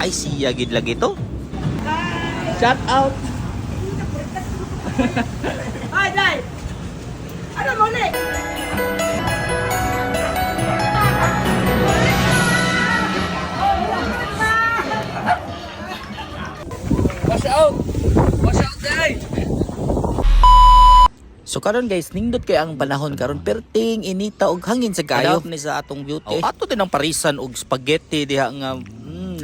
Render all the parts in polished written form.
Ay siya gid lagi to. Shout out. Ay, Day! Ano mo ulit? Wash out. Wash out, day. So karon guys, nindot kay ang panahon karon perting inita og hangin sa kayo ni sa atong beauty. Ato din ang parisan og spaghetti diha nga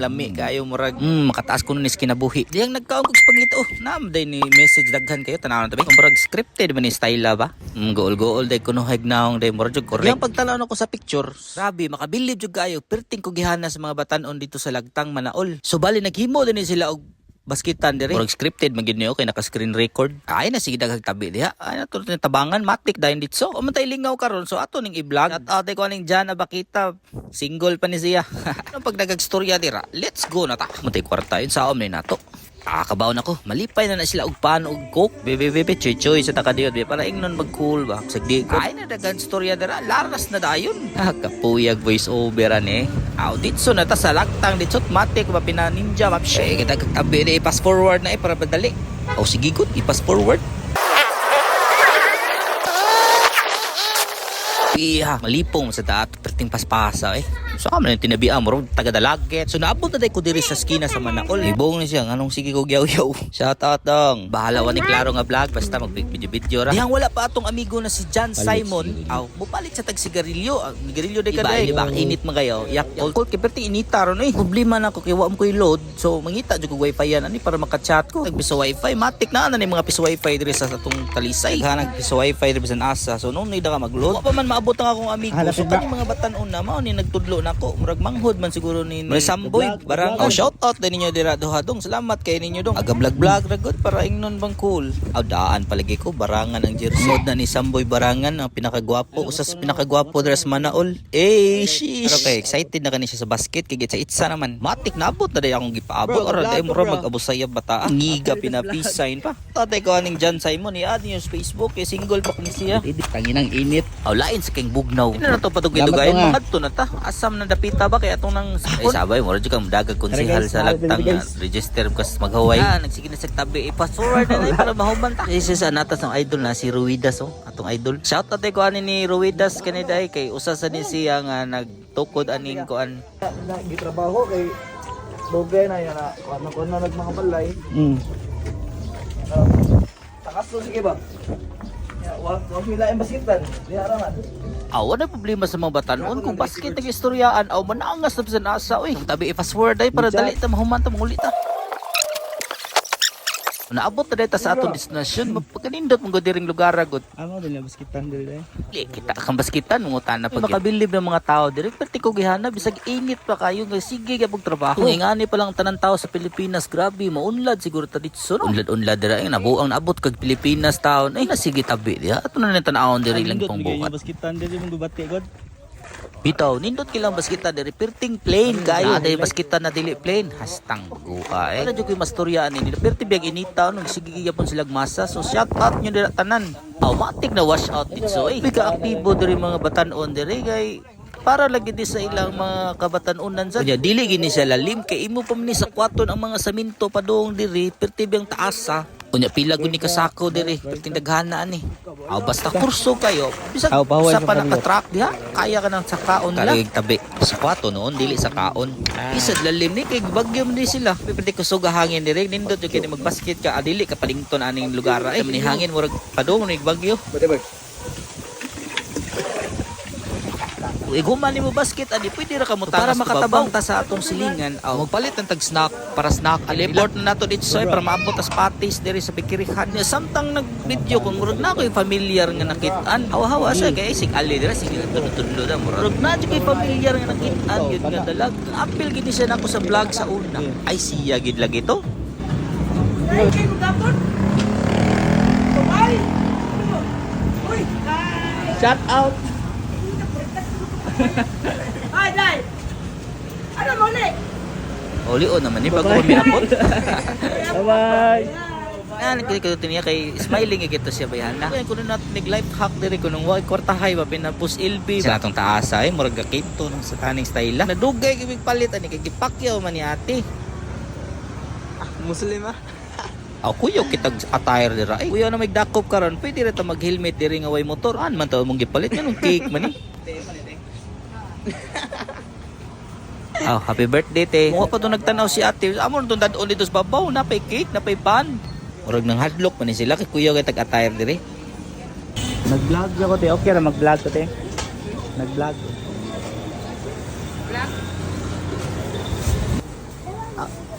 lami kayo murag makataas kuno ni kinabuhi. Diyang nagkaon kog spaghetti naamday ni message daghan kayo tanaw na tabi. Murag scripted man ni style ba? Gool-gool day kuno hignaong day murag jud correct. Diyang pagtanaw nako sa picture, grabe makabilib jud kayo perting ko gihana sa mga batan-on dito sa Lagtang Manaol. So bali naghimo din sila og baskitan dire. Murag scripted man gid niyo kay naka screen record. Ay na sige daghang tabi diha. Ay na to tabangan matik dayon ditso. O man tay lingaw karon so ato ning i-vlog. At ate ko ning Jana Bakita single pa ni siya. Ano pag nagagstorya dira? Let's go na ta. Mutay kwarta yun sa ni nato. Kabaw na ko. Malipay na sila og pan og coke. Bebe choy sa takadiyod para ingnon mag-cool ba. Sagdi ko. Ay na dagan storya dira. Laras na dayon. Kapuyag voice over ani. Aw ditso na ta sa Lagtang ditso matik ba pina ninja map siya. Kita tabi di i-pass forward na para madali. Aw sige good i-pass forward. Iya, malipong sa taat perting paspasa So kamo na tinabian mo taga Dalaget. So naabot na day ko diri sa skina sa Manaol. Ibong ni siya nganong sige ko yaw-yaw. Shout out dong. Bahala wa ni klaro nga vlog basta mag-video ra. Dihang wala pa atong amigo na si John Simon. Aw, mupalit sa tag sigarilyo. Sigarilyo day kaday. Iba init man kayo. Yak-yak kay perting inita ron Problema na ko kay wa mo koy load. So mangita jud ko wifi yan ani para maka-chat ko. Nagbiso wifi matik na ni mga piso wifi diri sa atong Talisay. Hanag piso wifi diri sa asa. So noon ni da ka mag-load. Wa pa man maabot ang akong amigo. So kani mga batan-on na mao ni nagtudlo nako murag manghod man siguro ni Samboy barang shout out din ninyo dira duha dong salamat kay ninyo dong aga vlog ra gud para ingnon bang cool daan palagi ko barangan ang jersey mod na ni Samboy barangan ang pinakagwapo usas pinakagwapo dira sa Manaol sheesh pero kay excited na kani siya sa basket kay sa itsa naman matik naabot na day akong gipaabot or day mo mag-abusaya bata ngiga pinapisain pa tatay ko aning John Simon i-add niyo sa Facebook kay single pa kung siya Tanginang init. lain sa king bugnaw ina na to patugay-tugay magadto na ta asam na dapita ba kay atong nang sabay mo radyo kang dagag konsehal sa Lagtang register kas maghaway nagsige na sa tabi i-pass forward na para mahuman ta isa sa natas ng idol na si Ruidas atong idol shout out ko ani ni Ruidas kaniday kay usa sa ni siya nga nagtukod aning kuan Gitrabaho kay doble na yan na kuan na nagmanga balay. Takas to sige ba? Wa mila ang basitan. Di haraman. wala problema sa mga batanon kung basket ang istoryaan manangas na sa nasa tabi i-fast forward ay para dali ta mahuman ta manguli ta naabot na dito sa atong destinasyon pagkanindot mong diring lugar agad Amo din ang basitan dili. kita kang baskitan mungutan na pag makabilib ng mga tao diri perti ko gihana bisag init pa kayo nga sige gyapon trabaho ingani pa lang tanan tao sa Pilipinas grabe maunlad siguro ta dito unlad dira nabuang naabot kag Pilipinas taon na sige tabi diha ato na tan-awon diri lang pang bukat Basitan dili mong gubati god. bitaw nindot kilang baskita diri perting plain kayo dahil baskita na dili plain hastang guha wala jud koy mastoryaan ni perti biag inita nung sige gyapon silag masa so shout out nyo dira tanan matik na wash out dito bika aktibo diri mga batan-on diri kay para lagi di sa ilang mga kabatan-unan sa dili gini siya lalim kay imo pa man sa kwaton ang mga saminto padung diri perti biang taasa unya pila gud ni kasako diri perting daghana ani basta kurso kayo bisag sa pa naka-track diha kaya ka nang sa kaon nila tabi sa kwato noon dili sa kaon isad lalim ni kay bagyo man di sila pwede ko suga hangin diri nindot jud kay magbasket ka dili ka palington aning lugar ni hangin murag padung ni bagyo Iguman mo basket adi pwede ra ka mo para makatabang ta sa atong silingan magpalit ng tag snack para snack alibort na nato dito sa para maabot as patis diri sa pikirihan samtang nag-video kung murag na ko familiar nga nakitaan hawa-hawa sa kay sig ali dira sige tudlo da murag na jud kay familiar nga nakitaan yun nga dalag apil gid siya nako sa vlog sa una ay siya gid lagi to Ay, kayo gapon? Ay! Uy! Shout out. Ay, Day! Ano mo ulit? Oli naman ni bago miapot Bye. Nagkikito niya kay smiling gito siya bayan na kuno nat nig life hack diri kuno wa kwartahay ba pinapus LB sa atong taasa murag gakinto sa taning style nadugay kay palit ani kay gipakyaw man ni ate Muslim ah. Kuya kitag attire dira. Ay kuya na may dakop karon, pwede ra ta mag-helmet diri nga way motor. An man ta mong gipalit nga nung cake man ni. Happy birthday te. Mo pa to nagtanaw si ate. Amo to dadon dito sa babaw, napay cake, napay pan. Murag nang hadlock man ni sila kay kuya kay tag-attire diri. Nag-vlog ako te. Okay ra mag-vlog ko te. Nag-vlog.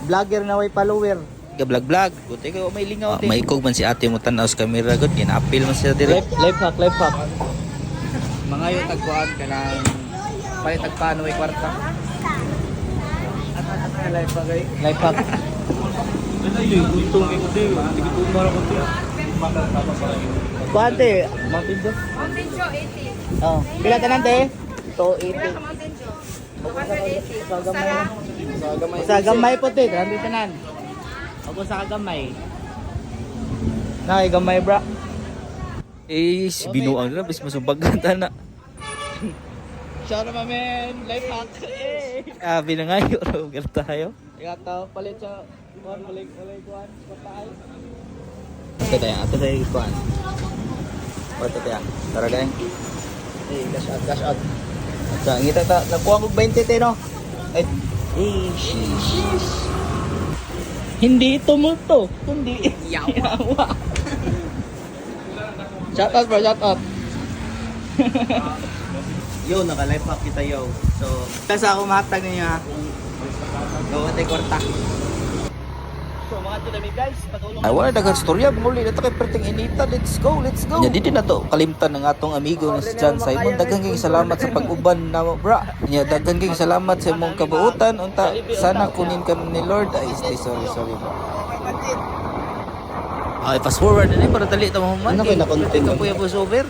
Vlogger na way follower. Vlog. Buti ko may lingaw te. May kog man si ate mo tanaw sa camera gud, gina-appeal man siya diri. Life hack. Mga yung tagpuan ka ng palit tagpano ay kwarta. Life hack ay. Life hack. Kuante, Mountain Dew. Mountain Dew, 80. Oh, pila tanan te? Ito Pila 80. ka Mountain Dew? 180. Sa gamay. Sara? Sa gamay po te, tanan tanan. Ako sa gamay. Nay gamay bra. Binuang na bis masumbagan na. Shout out man, life hack. Binangayo ra ug tayo. Igataw palit sa balik kuan patay. Ato tayo kuan. Pato tayo. Tara dai. Cash out. Sa ngita ta nakuha mo 20 te no. Ay, Hindi ito multo, kundi yawa. Shout out bro, shout out. Yo, naka-life hack kita yo. So, kasi ako mahatag niya. Gawa tayo kwarta. So, mga tulami guys, patulong. ay wala daghang storya muli na to kay perting inita. Let's go. Nya di na to kalimtan ng atong amigo na si John Simon. Daghang kay salamat sa pag-uban na bra. Nya daghang kay salamat sa imong kabuutan. Unta sana kunin ka ni Lord. Ay sorry bro. Ay fast forward na para dali ta mahuman. Ano kay na-content ka puya voice over.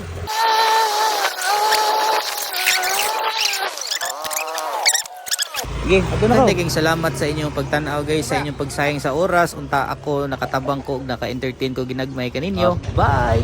Sige, ato na ko. Daghang salamat sa inyong pagtan-aw guys, sa inyong pagsayang sa oras. Unta ako nakatabang ko ug naka-entertain ko ginagmay kaninyo. Bye.